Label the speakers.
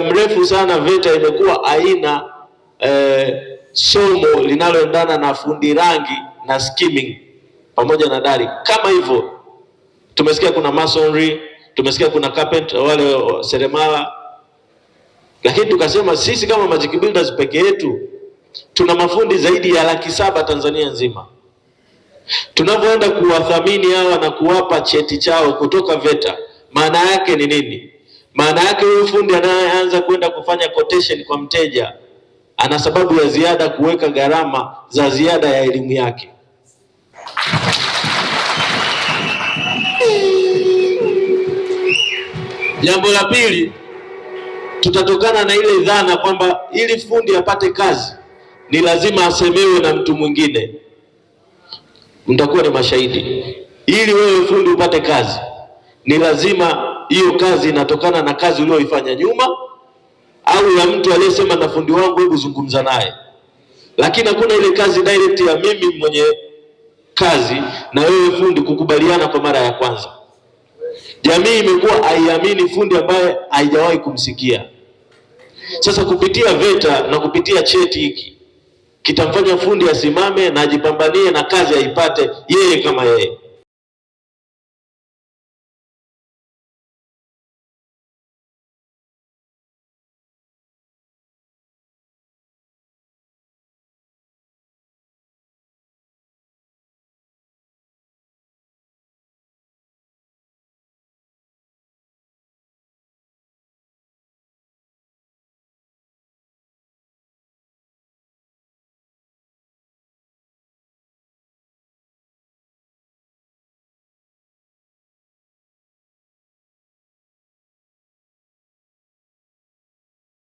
Speaker 1: muda mrefu sana VETA imekuwa aina somo linaloendana na fundi rangi na skimming pamoja na dari. Kama hivyo tumesikia kuna masonry, tumesikia kuna carpenter, wale seremala, lakini tukasema sisi kama Magic Builders peke yetu tuna mafundi zaidi ya 700,000 Tanzania nzima. Tunavyoenda kuwathamini hawa na kuwapa cheti chao kutoka VETA, maana yake ni nini? Maana yake huyu fundi anayeanza kwenda kufanya quotation kwa mteja ana sababu ya ziada kuweka gharama za ziada ya elimu yake. Jambo la pili, tutatokana na ile dhana kwamba ili fundi apate kazi ni lazima asemewe na mtu mwingine. Mtakuwa ni mashahidi. Ili wewe fundi upate kazi ni lazima hiyo kazi inatokana na kazi uliyoifanya nyuma au ya mtu aliyesema na fundi wangu hebu zungumza naye. Lakini hakuna ile kazi direct ya mimi mwenye kazi na wewe fundi kukubaliana kwa mara ya kwanza. Jamii imekuwa haiamini fundi ambaye haijawahi kumsikia. Sasa kupitia VETA na kupitia cheti hiki kitamfanya fundi asimame na ajipambanie na kazi aipate yeye kama yeye.